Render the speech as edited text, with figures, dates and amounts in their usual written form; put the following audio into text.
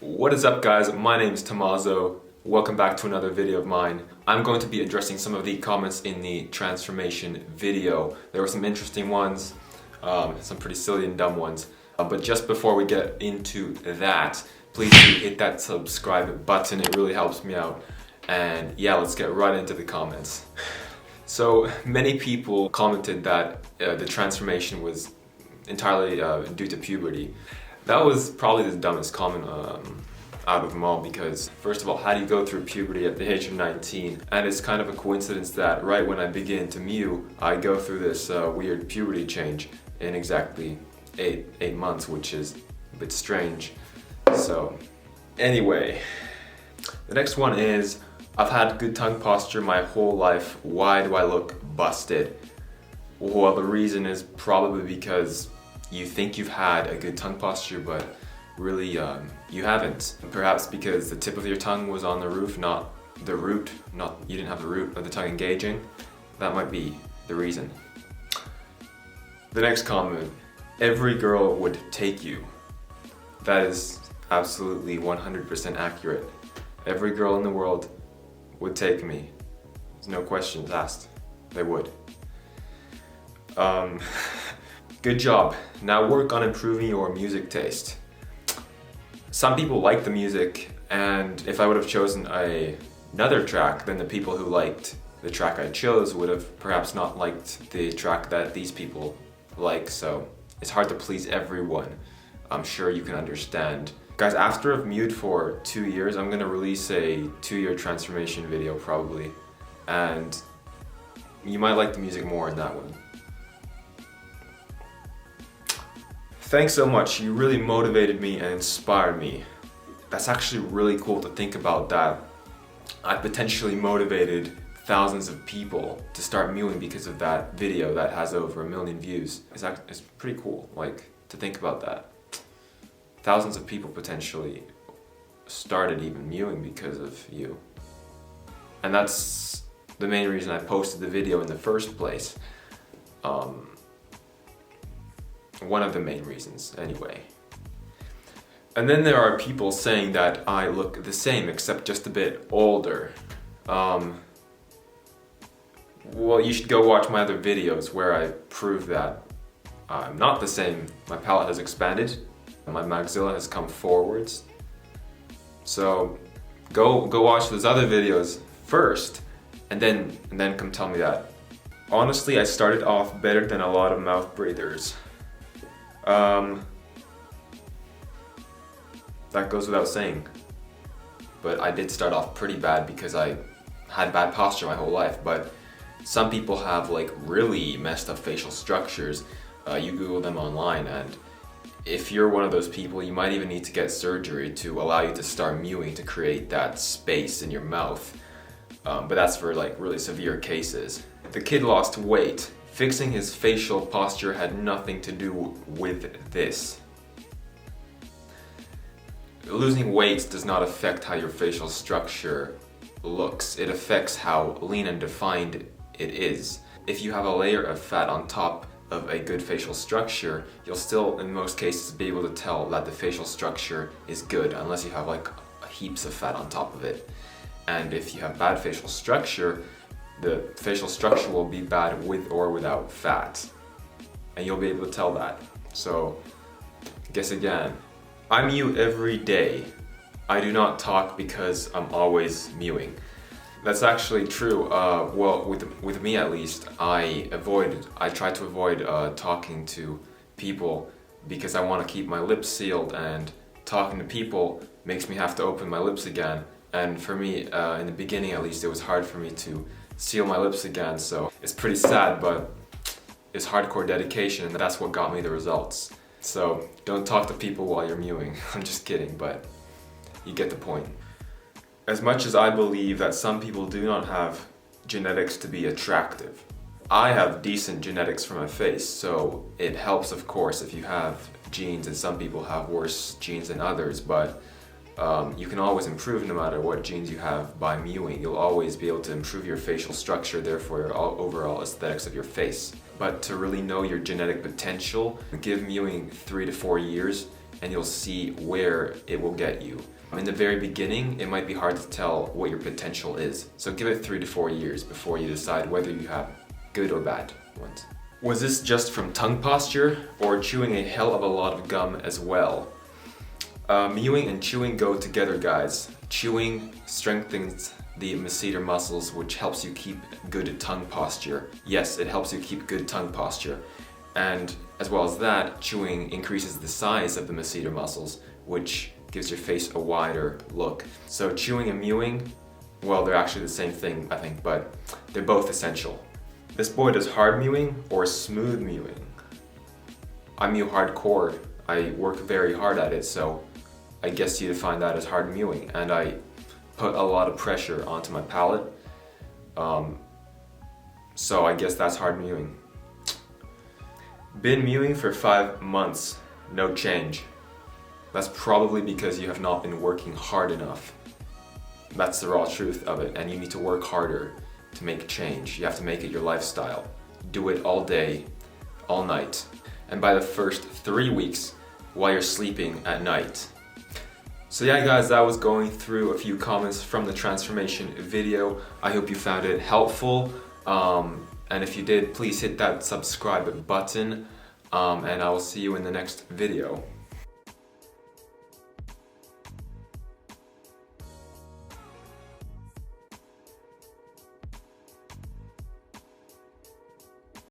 What is up, guys? My name is Tommaso. Welcome back to another video of mine. I'm going to be addressing some of the comments in the transformation video. There were some interesting ones, some pretty silly and dumb ones. But just before we get into that, please do hit that subscribe button. It really helps me out. And yeah, let's get right into the comments. So many people commented that the transformation was entirely due to puberty. That was probably the dumbest comment out of them all, because first of all, how do you go through puberty at the age of 19? And it's kind of a coincidence that right when I begin to mew, I go through this weird puberty change in exactly eight months, which is a bit strange. So anyway, the next one is, I've had good tongue posture my whole life. Why do I look busted? Well, the reason is probably because you think you've had a good tongue posture, but really you haven't. Perhaps because the tip of your tongue was on the roof, not the root, you didn't have the root of the tongue engaging. That might be the reason. The next comment, every girl would take you. That is absolutely 100% accurate. Every girl in the world would take me. There's no questions asked. They would. Good job. Now work on improving your music taste. Some people like the music, and if I would have chosen another track, then the people who liked the track I chose would have perhaps not liked the track that these people like, so it's hard to please everyone. I'm sure you can understand. Guys, after I've mewed for 2 years, I'm gonna release a 2-year transformation video probably, and you might like the music more in that one. Thanks so much, you really motivated me and inspired me. That's actually really cool to think about, that I potentially motivated thousands of people to start mewing because of that video that has over 1 million views. It's pretty cool, like, to think about that. Thousands of people potentially started even mewing because of you. And that's the main reason I posted the video in the first place. One of the main reasons, anyway. And then there are people saying that I look the same, except just a bit older. Well, you should go watch my other videos where I prove that I'm not the same. My palate has expanded, my maxilla has come forwards. So go watch those other videos first, and then come tell me that. Honestly, I started off better than a lot of mouth breathers. That goes without saying, but I did start off pretty bad because I had bad posture my whole life. But some people have like really messed up facial structures. You Google them online, and if you're one of those people, you might even need to get surgery to allow you to start mewing, to create that space in your mouth. But that's for like really severe cases. The kid lost weight. Fixing his facial posture had nothing to do with this. Losing weight does not affect how your facial structure looks. It affects how lean and defined it is. If you have a layer of fat on top of a good facial structure, you'll still, in most cases, be able to tell that the facial structure is good, unless you have like heaps of fat on top of it. And if you have bad facial structure, the facial structure will be bad with or without fat, and you'll be able to tell that. So, guess again. I mew every day. I do not talk because I'm always mewing. That's actually true. Well, with me at least, I try to avoid talking to people because I want to keep my lips sealed, and talking to people makes me have to open my lips again. And for me, in the beginning at least, it was hard for me to seal my lips again, so it's pretty sad, but it's hardcore dedication, and that's what got me the results. So don't talk to people while you're mewing. I'm just kidding, but you get the point. As much as I believe that some people do not have genetics to be attractive, I have decent genetics for my face, so it helps, of course, if you have genes, and some people have worse genes than others, but you can always improve no matter what genes you have by mewing. You'll always be able to improve your facial structure, therefore your overall aesthetics of your face. But to really know your genetic potential, give mewing 3 to 4 years, and you'll see where it will get you. In the very beginning, it might be hard to tell what your potential is, so give it 3 to 4 years before you decide whether you have good or bad ones. Was this just from tongue posture, or chewing a hell of a lot of gum as well? Mewing and chewing go together, guys. Chewing strengthens the masseter muscles, which helps you keep good tongue posture. Yes, it helps you keep good tongue posture. And as well as that, chewing increases the size of the masseter muscles, which gives your face a wider look. So chewing and mewing, well, they're actually the same thing, I think, but they're both essential. This boy does hard mewing or smooth mewing. I mew hardcore. I work very hard at it, so I guess you define that as hard mewing, and I put a lot of pressure onto my palate. So I guess that's hard mewing. Been mewing for 5 months, no change. That's probably because you have not been working hard enough. That's the raw truth of it, and you need to work harder to make change. You have to make it your lifestyle. Do it all day, all night, and by the first 3 weeks, while you're sleeping at night. So yeah guys, that was going through a few comments from the transformation video. I hope you found it helpful, and if you did, please hit that subscribe button, and I will see you in the next video.